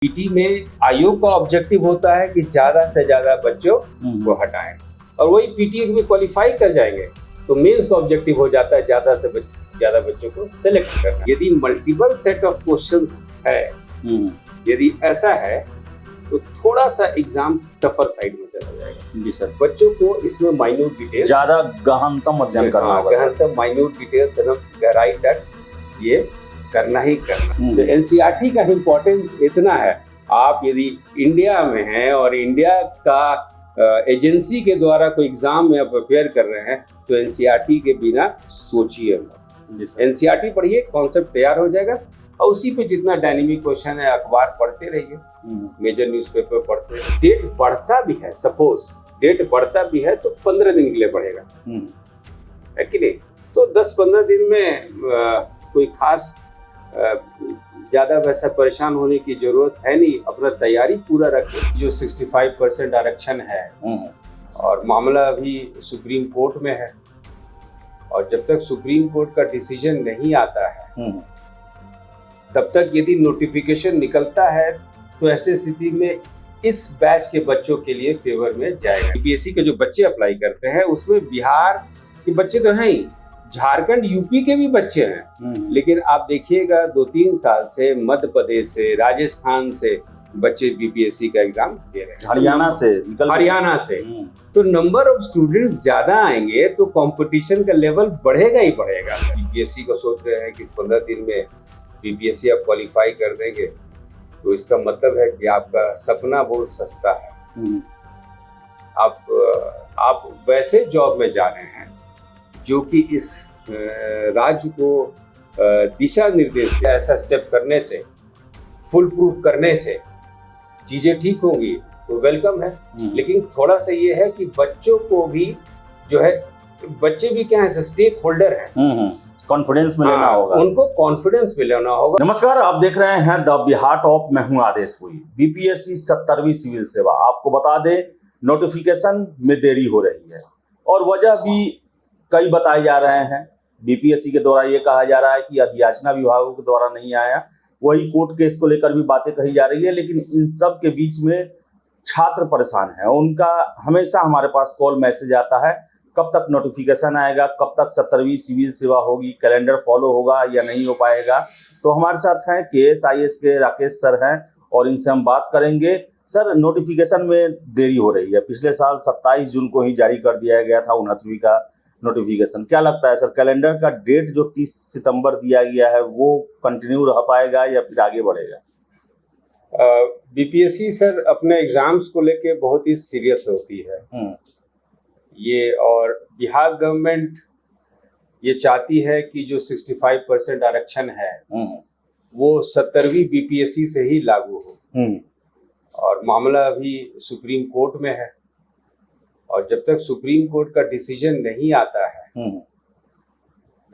PT में आयोग का ऑब्जेक्टिव होता है कि ज्यादा से ज्यादा बच्चों को हटाएं और वही पीटी में क्वालिफाई कर जाएंगे तो मेंस का ऑब्जेक्टिव हो जाता है ज्यादा से ज्यादा बच्चों को सेलेक्ट करना। यदि मल्टीपल सेट ऑफ क्वेश्चंस है, यदि ऐसा है तो थोड़ा सा एग्जाम टफर साइड में चला जाएगा। जी सर। बच्चों को इसमें माइन्यूट डिटेल्स, ज्यादा गहनतम अध्ययन करना होगा। गहनतम माइन्यूट डिटेल्स एकदम गहराई तक ये करना ही करना। तो एनसीईआरटी का इम्पोर्टेंस इतना है, आप यदि इंडिया में हैं और इंडिया का एजेंसी के द्वारा कोई एग्जाम में प्रिपेयर कर रहे हैं तो एनसीईआरटी के बिना सोचिए मत। एनसीईआरटी पढ़िए, कॉन्सेप्ट तैयार हो जाएगा और उसी पे जितना डायनेमिक क्वेश्चन है अखबार पढ़ते रहिए, मेजर न्यूज़पेपर पढ़ते रहिए। डेट बढ़ता भी है, सपोज डेट बढ़ता भी है तो 15 दिन के लिए बढ़ेगा, है कि नहीं? तो 10-15 दिन में कोई खास ज़्यादा वैसा परेशान होने की जरूरत है नहीं। अपना तैयारी पूरा रखें। जो 65% आरक्षण है और मामला अभी सुप्रीम कोर्ट में है और जब तक सुप्रीम कोर्ट का डिसीजन नहीं आता है तब तक यदि नोटिफिकेशन निकलता है तो ऐसी स्थिति में इस बैच के बच्चों के लिए फेवर में जाएगा। यूपीएससी के जो बच्चे अप्लाई करते हैं उसमें बिहार के बच्चे तो हैं ही, झारखंड यूपी के भी बच्चे हैं, लेकिन आप देखिएगा 2-3 साल से मध्य प्रदेश से, राजस्थान से बच्चे बीपीएससी का एग्जाम दे रहे हैं, हरियाणा से। तो नंबर ऑफ स्टूडेंट्स ज्यादा आएंगे तो कंपटीशन का लेवल बढ़ेगा ही बढ़ेगा। बीपीएससी को सोच रहे हैं कि 15 दिन में बीपीएससी आप क्वालिफाई कर देंगे तो इसका मतलब है कि आपका सपना बहुत सस्ता है। आप वैसे जॉब में जा रहे हैं जो कि इस राज्य को दिशा निर्देश, ऐसा स्टेप करने से, फुल प्रूफ करने से चीजें ठीक होंगी तो वेलकम है। लेकिन थोड़ा सा ये है कि बच्चों को भी जो है, बच्चे भी क्या है, स्टेक होल्डर है, कॉन्फिडेंस में लेना होगा, उनको कॉन्फिडेंस में लेना होगा। नमस्कार, आप देख रहे हैं द बिहार टॉप। मैं हूं आदेशपुरी। बीपीएससी 70वीं सिविल सेवा, आपको बता दें नोटिफिकेशन में देरी हो रही है और वजह भी कई बताए जा रहे हैं। बीपीएससी के द्वारा ये कहा जा रहा है कि अधियाचना विभागों के द्वारा नहीं आया, वही कोर्ट केस को लेकर भी बातें कही जा रही है। लेकिन इन सब के बीच में छात्र परेशान है, उनका हमेशा हमारे पास कॉल मैसेज आता है कब तक नोटिफिकेशन आएगा, कब तक 70वीं सिविल सेवा होगी, कैलेंडर फॉलो होगा या नहीं हो पाएगा। तो हमारे साथ हैं KSIS के राकेश सर हैं और इनसे हम बात करेंगे। सर, नोटिफिकेशन में देरी हो रही है, पिछले साल 27 जून को ही जारी कर दिया गया था 69वीं का नोटिफिकेशन। क्या लगता है सर, कैलेंडर का डेट जो 30 सितंबर दिया गया है वो कंटिन्यू रह पाएगा या फिर आगे बढ़ेगा? बीपीएससी सर अपने एग्जाम्स को लेके बहुत ही सीरियस होती है ये, और बिहार गवर्नमेंट ये चाहती है कि जो 65% आरक्षण है वो 70वीं बीपीएससी से ही लागू हो और मामला अभी सुप्रीम कोर्ट में है और जब तक सुप्रीम कोर्ट का डिसीजन नहीं आता है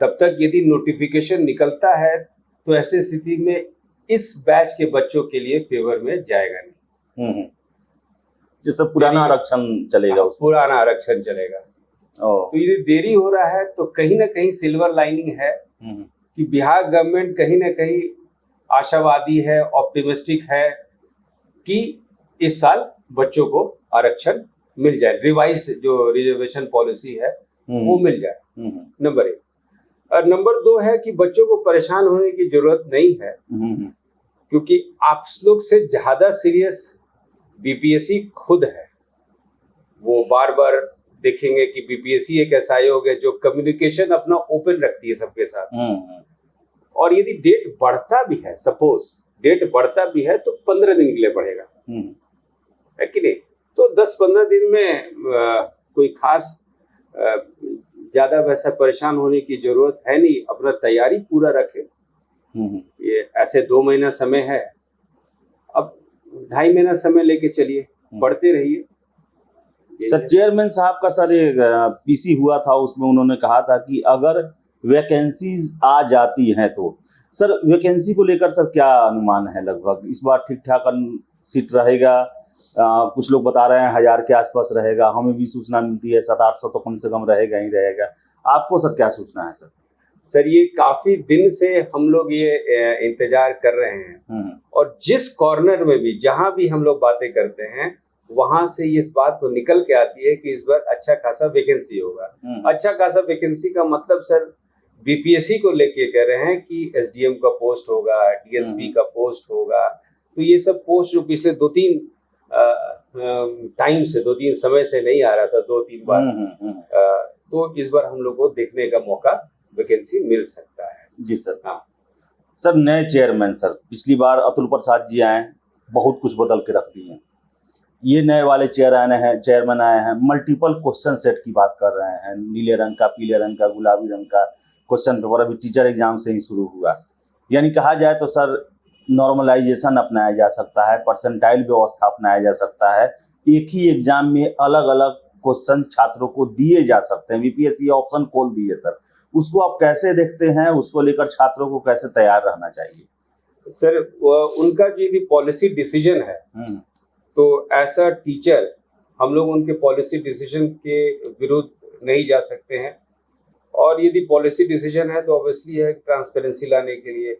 तब तक यदि नोटिफिकेशन निकलता है तो ऐसी स्थिति में इस बैच के बच्चों के लिए फेवर में जाएगा नहीं। जिससे पुराना आरक्षण चलेगा, पुराना आरक्षण चलेगा। तो यदि देरी हो रहा है तो कहीं ना कहीं सिल्वर लाइनिंग है कि बिहार गवर्नमेंट कहीं ना कहीं आशावादी है, ऑप्टिमिस्टिक है कि इस साल बच्चों को आरक्षण मिल जाए, रिवाइज्ड जो रिजर्वेशन पॉलिसी है वो मिल जाए। नंबर 1। और नंबर 2 है कि बच्चों को परेशान होने की जरूरत नहीं है क्योंकि आप लोग से ज्यादा सीरियस बीपीएससी खुद है। वो बार बार देखेंगे कि बीपीएससी एक ऐसा आयोग है जो कम्युनिकेशन अपना ओपन रखती है सबके साथ और यदि डेट बढ़ता भी है, सपोज डेट बढ़ता भी है तो 15 दिन के लिए बढ़ेगा, है कि नहीं? तो 10-15 दिन में कोई खास ज्यादा वैसा परेशान होने की जरूरत है नहीं। अपना तैयारी पूरा रखें। ये ऐसे 2 महीना समय है, अब 2.5 महीना समय लेके चलिए, पढ़ते रहिए। सर, चेयरमैन साहब का सर एक पीसी हुआ था, उसमें उन्होंने कहा था कि अगर वैकेंसीज आ जाती हैं तो सर वैकेंसी को लेकर सर क्या अनुमान है? लगभग इस बार ठीक ठाक सीट रहेगा? कुछ लोग बता रहे हैं 1000 के आसपास रहेगा, हमें भी सूचना मिलती है 700-800 तो कम से कम रहेगा ही रहेगा। आपको सर क्या सूचना है? सर सर ये काफी दिन से हम लोग ये इंतजार कर रहे हैं और जिस कॉर्नर में भी जहां भी हम लोग बातें करते हैं वहां से इस बात को निकल के आती है कि इस बार अच्छा खासा वैकेंसी होगा। अच्छा खासा वैकेंसी का मतलब सर बीपीएससी को लेके कह रहे हैं कि एसडीएम का पोस्ट होगा, डीएसपी का पोस्ट होगा। तो ये सब पोस्ट जो पिछले 2-3 टाइम से 2-3 समय से नहीं आ रहा था, 2-3 बार, तो इस बार हम लोग को देखने का मौका वैकेंसी मिल सकता है। जी सर। हाँ सर, नए चेयरमैन सर, पिछली बार अतुल प्रसाद जी आए, बहुत कुछ बदल के रख दिए। ये नए वाले चेयरमैन आए हैं, मल्टीपल क्वेश्चन सेट की बात कर रहे हैं, नीले रंग का, पीले रंग का, गुलाबी रंग का क्वेश्चन पेपर अभी टीचर एग्जाम से ही शुरू हुआ। यानी कहा जाए तो सर नॉर्मलाइजेशन अपनाया जा सकता है, परसेंटाइल व्यवस्था अपनाया जा सकता है, एक ही एग्जाम में अलग अलग क्वेश्चन छात्रों को दिए जा सकते हैं। बीपीएससी ऑप्शन खोल दिए सर, उसको आप कैसे देखते हैं? उसको लेकर छात्रों को कैसे तैयार रहना चाहिए? सर उनका जो यदि पॉलिसी डिसीजन है तो ऐसा टीचर हम लोग उनके पॉलिसी डिसीजन के विरुद्ध नहीं जा सकते हैं। और यदि पॉलिसी डिसीजन है तो ऑब्वियसली है ट्रांसपेरेंसी लाने के लिए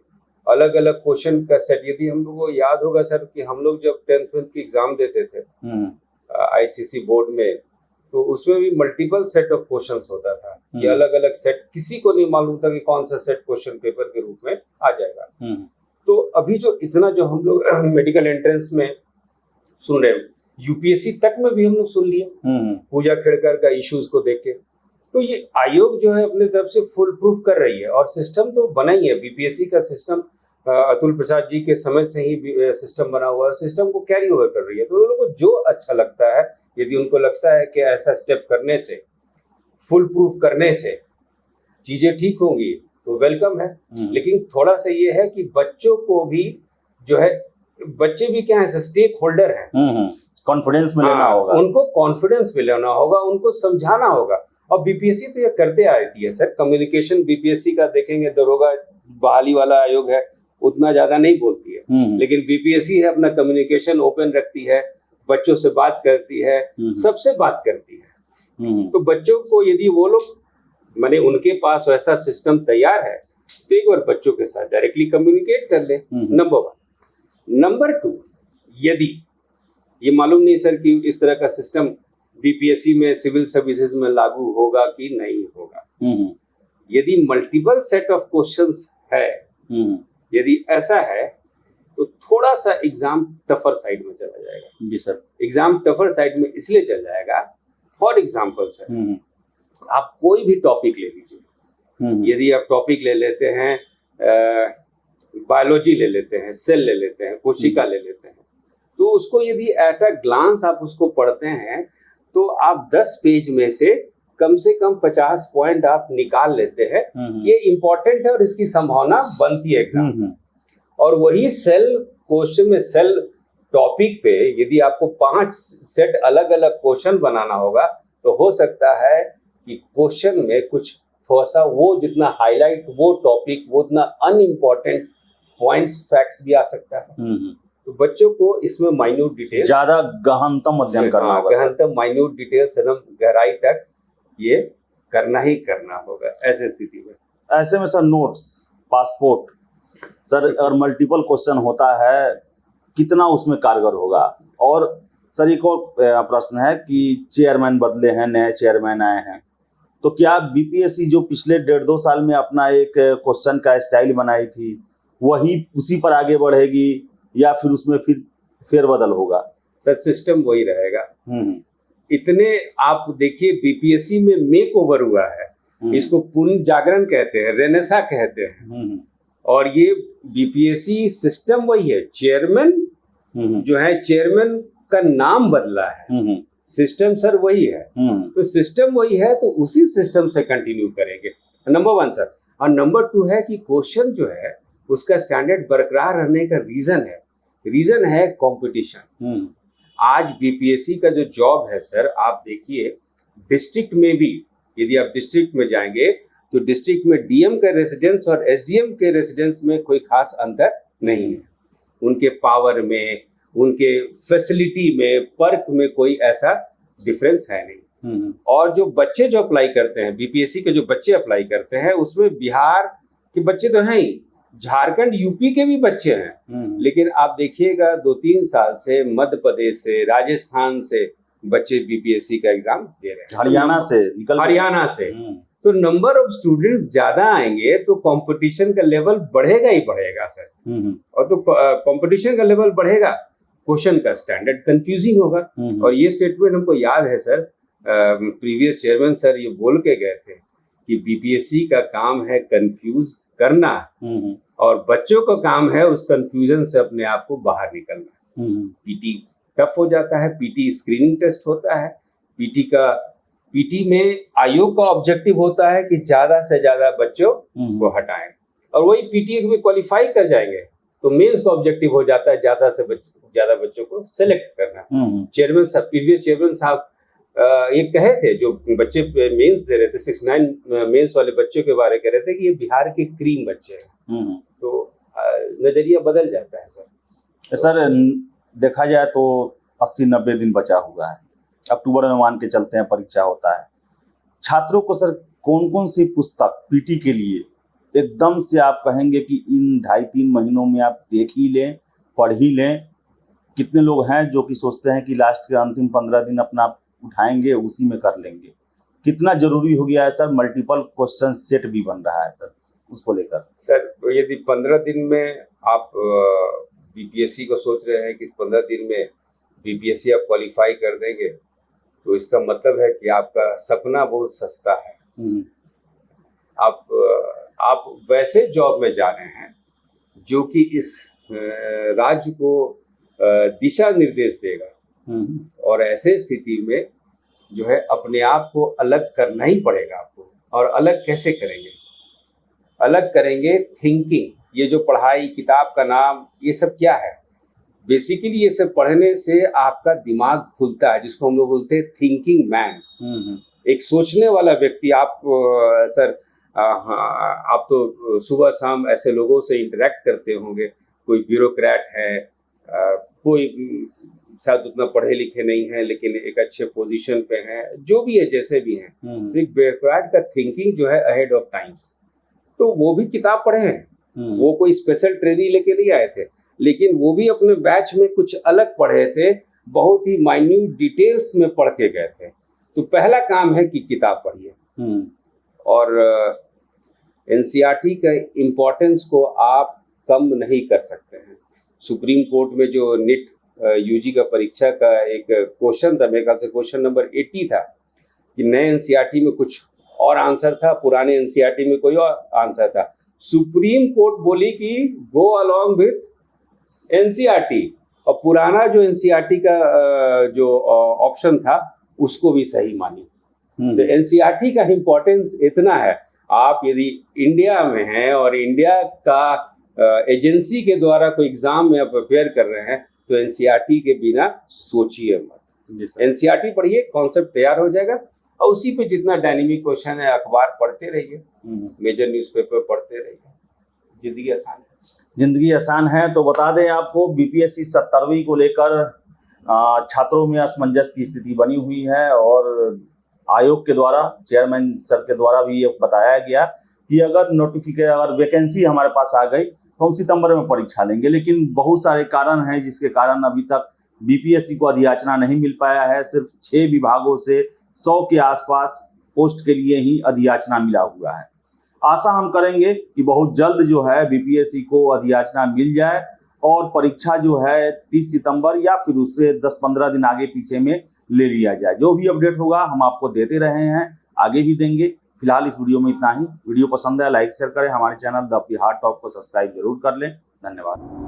अलग अलग क्वेश्चन का सेट। यदि हम लोग को याद होगा सर कि हम लोग जब 10th की एग्जाम देते थे आईसीसी बोर्ड में, तो उसमें भी मल्टीपल सेट ऑफ क्वेश्चंस होता था कि अलग अलग सेट, किसी को नहीं मालूम था कि कौन सा सेट क्वेश्चन पेपर के रूप में आ जाएगा। तो अभी जो इतना जो हम लोग मेडिकल एंट्रेंस में सुन रहे हैं, यूपीएससी तक में भी हम लोग सुन लिए पूजा खेड़कर का इश्यूज को देख के। तो ये आयोग जो है अपने तरफ से फुल प्रूफ कर रही है और सिस्टम तो बना ही है। बीपीएससी का सिस्टम अतुल प्रसाद जी के समय से ही सिस्टम बना हुआ है, सिस्टम को कैरी ओवर कर रही है। तो लोगों को जो अच्छा लगता है, यदि उनको लगता है कि ऐसा स्टेप करने से, फुल प्रूफ करने से चीजें ठीक होंगी तो वेलकम है। लेकिन थोड़ा सा ये है कि बच्चों को भी जो है, बच्चे भी क्या है, स्टेक होल्डर हैं, कॉन्फिडेंस में लेना होगा, उनको कॉन्फिडेंस में लेना होगा, उनको समझाना होगा। और बीपीएससी तो ये करते आती है सर। कम्युनिकेशन बीपीएससी का देखेंगे, दरोगा बहाली वाला आयोग है, उतना ज्यादा नहीं बोलती है, लेकिन बीपीएससी है अपना कम्युनिकेशन ओपन रखती है, बच्चों से बात करती है, सबसे बात करती है। तो बच्चों को यदि वो लोग माने उनके पास वैसा सिस्टम तैयार है तो एक बार बच्चों के साथ डायरेक्टली कम्युनिकेट कर ले, नंबर 1। नंबर 2, यदि ये मालूम नहीं सर कि इस तरह का सिस्टम बीपीएससी में, सिविल सर्विसेज में लागू होगा कि नहीं होगा। यदि मल्टीपल सेट ऑफ क्वेश्चंस है, यदि ऐसा है तो थोड़ा सा एग्जाम टफर साइड में चला जाएगा। जी सर। एग्जाम टफर साइड में इसलिए चल जाएगा, फॉर एग्जाम्पल सर, आप कोई भी टॉपिक ले लीजिए। यदि आप टॉपिक ले लेते हैं, बायोलॉजी ले लेते हैं, सेल ले लेते हैं, कोशिका ले लेते हैं, तो उसको यदि एट अ ग्लांस आप उसको पढ़ते हैं तो आप 10 पेज में से कम 50 पॉइंट आप निकाल लेते हैं। ये इंपॉर्टेंट है और इसकी संभावना बनती है एग्जाम। और वही सेल क्वेश्चन में, सेल टॉपिक पे यदि आपको 5 सेट अलग अलग क्वेश्चन बनाना होगा तो हो सकता है कि क्वेश्चन में कुछ थोड़ा सा वो जितना हाईलाइट वो टॉपिक, वो उतना अनइम्पॉर्टेंट पॉइंट्स, फैक्ट्स भी आ सकता है। तो बच्चों को इसमें माइन्यूट डिटेल, ज्यादा गहनतम अध्ययन करना होगा, गहनतम माइन्यूट डिटेल्स एकदम गहराई तक ये करना ही करना होगा ऐसे स्थिति में। ऐसे में सर नोट्स, पासपोर्ट सर, और मल्टीपल क्वेश्चन होता है, कितना उसमें कारगर होगा? और सर एक और प्रश्न है कि चेयरमैन बदले हैं, नए चेयरमैन आए हैं, तो क्या बीपीएससी जो पिछले 1.5-2 साल में अपना एक क्वेश्चन का स्टाइल बनाई थी वही उसी पर आगे बढ़ेगी या फिर उसमें फिर फेरबदल होगा? सर सिस्टम वही रहेगा। इतने आप देखिए बीपीएससी में मेक ओवर हुआ है, इसको पुनर्जागरण कहते हैं, रेनेसा कहते हैं। और ये बीपीएससी सिस्टम वही है, चेयरमैन जो है, चेयरमैन का नाम बदला है, सिस्टम सर वही है। तो सिस्टम वही है तो उसी सिस्टम से कंटिन्यू करेंगे, नंबर 1 सर। और नंबर 2 है कि क्वेश्चन जो है उसका स्टैंडर्ड बरकरार रहने का रीजन है कंपटीशन। आज बीपीएससी का जो जॉब है सर, आप देखिए डिस्ट्रिक्ट में भी, यदि आप डिस्ट्रिक्ट में जाएंगे तो डिस्ट्रिक्ट में डीएम का रेसिडेंस और एसडीएम के रेसिडेंस में कोई खास अंतर नहीं है। उनके पावर में, उनके फैसिलिटी में, पर्क में कोई ऐसा डिफरेंस है नहीं। और जो बच्चे जो अप्लाई करते हैं, बीपीएससी के जो बच्चे अप्लाई करते हैं, उसमें बिहार के बच्चे तो हैं ही, झारखंड यूपी के भी बच्चे हैं, लेकिन आप देखिएगा 2-3 साल से मध्य प्रदेश से, राजस्थान से बच्चे बीपीएससी का एग्जाम दे रहे हैं, हरियाणा से तो नंबर ऑफ स्टूडेंट्स ज्यादा आएंगे तो कंपटीशन का लेवल बढ़ेगा ही बढ़ेगा सर। और तो कंपटीशन का लेवल बढ़ेगा, क्वेश्चन का स्टैंडर्ड कंफ्यूजिंग होगा। और ये स्टेटमेंट हमको याद है सर, प्रीवियस चेयरमैन सर ये बोल के गए थे कि बीपीएससी का काम है कंफ्यूज करना और बच्चों का काम है उस कंफ्यूजन से अपने आप को बाहर निकलना। पीटी टफ हो जाता है, पीटी स्क्रीनिंग टेस्ट होता है, पीटी में आयोग का ऑब्जेक्टिव होता है कि ज्यादा से ज्यादा बच्चों को हटाएं, और वही पीटी में क्वालिफाई कर जाएंगे तो मेंस का ऑब्जेक्टिव हो जाता है ज्यादा से ज्यादा बच्चों को सेलेक्ट करना। चेयरमैन साहब, प्रीवियस चेयरमैन साहब ये कहे थे, जो बच्चे मेंस दे रहे थे 69 मेंस वाले बच्चों के बारे कह रहे थे कि ये बिहार के क्रीम बच्चे हैं, तो नजरिया बदल जाता है सर। सर देखा जाए तो 80-90 दिन बचा हुआ है, अक्टूबर में मान के चलते हैं परीक्षा होता है। छात्रों को सर कौन कौन सी पुस्तक पीटी के लिए एकदम से आप कहेंगे कि इन 2.5-3 महीनों में आप देख ही लें, पढ़ ही लें? कितने लोग हैं जो कि सोचते हैं कि लास्ट के अंतिम 15 दिन अपना उठाएंगे उसी में कर लेंगे? कितना जरूरी हो गया है सर? मल्टीपल क्वेश्चन सेट भी बन रहा है सर, उसको लेकर। सर यदि 15 दिन में आप बीपीएससी को सोच रहे हैं कि 15 दिन में बीपीएससी आप क्वालिफाई कर देंगे, तो इसका मतलब है कि आपका सपना बहुत सस्ता है। आप वैसे जॉब में जा रहे हैं जो कि इस राज्य को दिशा निर्देश देगा, और ऐसे स्थिति में जो है अपने आप को अलग करना ही पड़ेगा आपको। और अलग कैसे करेंगे? अलग करेंगे थिंकिंग। ये जो पढ़ाई, किताब का नाम, ये सब क्या है? बेसिकली ये सब पढ़ने से आपका दिमाग खुलता है, जिसको हम लोग बोलते हैं थिंकिंग मैन, एक सोचने वाला व्यक्ति। आप सर आप तो सुबह शाम ऐसे लोगों से इंटरेक्ट करते होंगे, कोई ब्यूरोक्रेट है, कोई शायद उतना पढ़े लिखे नहीं है लेकिन एक अच्छे पोजीशन पे है, जो भी है, जैसे भी हैं, तो एक ब्यूरोक्रेट का थिंकिंग जो है अहेड ऑफ टाइम्स, तो वो भी किताब पढ़े हैं, वो कोई स्पेशल ट्रेनिंग लेके नहीं आए थे, लेकिन वो भी अपने बैच में कुछ अलग पढ़े थे, बहुत ही माइन्यूट डिटेल्स में पढ़ के गए थे। तो पहला काम है कि किताब पढ़िए। और एनसीईआरटी का इम्पोर्टेंस को आप कम नहीं कर सकते हैं। सुप्रीम कोर्ट में जो नीट यूजी का परीक्षा का एक क्वेश्चन था, मेरे ख्याल से क्वेश्चन नंबर 80 था, कि नए एनसीईआरटी में कुछ और आंसर था, पुराने एनसीईआरटी में कोई और आंसर था। सुप्रीम कोर्ट बोली कि गो अलोंग विथ एनसीईआरटी, और पुराना जो एनसीईआरटी का जो ऑप्शन था उसको भी सही मानी। तो एनसीईआरटी का इम्पोर्टेंस इतना है, आप यदि इंडिया में हैं और इंडिया का एजेंसी के द्वारा कोई एग्जाम में आप प्रिपेयर कर रहे हैं, तो एनसीईआरटी के बिना सोचिए मत। एनसीईआरटी पढ़िए, कॉन्सेप्ट तैयार हो जाएगा, और उसी पे जितना डायनेमिक क्वेश्चन है, अखबार पढ़ते रहिए, मेजर न्यूज़पेपर पढ़ते रहिए, जिंदगी आसान है। जिंदगी आसान है। तो बता दें आपको, बीपीएससी 70वीं को लेकर छात्रों में असमंजस की स्थिति बनी हुई है, और आयोग के द्वारा, चेयरमैन सर के द्वारा भी ये बताया गया कि अगर वैकेंसी हमारे पास आ गई तो हम सितंबर में परीक्षा लेंगे, लेकिन बहुत सारे कारण हैं जिसके कारण अभी तक बीपीएससी को अधियाचना नहीं मिल पाया है। सिर्फ 6 विभागों से 100 के आसपास पोस्ट के लिए ही अधियाचना मिला हुआ है। आशा हम करेंगे कि बहुत जल्द जो है बीपीएससी को अधियाचना मिल जाए और परीक्षा जो है 30 सितंबर या फिर उससे 10-15 दिन आगे पीछे में ले लिया जाए। जो भी अपडेट होगा हम आपको देते रहे हैं, आगे भी देंगे। फिलहाल इस वीडियो में इतना ही। वीडियो पसंद है लाइक शेयर करें, हमारे चैनल द बिहार टॉक को सब्सक्राइब जरूर कर लें। धन्यवाद।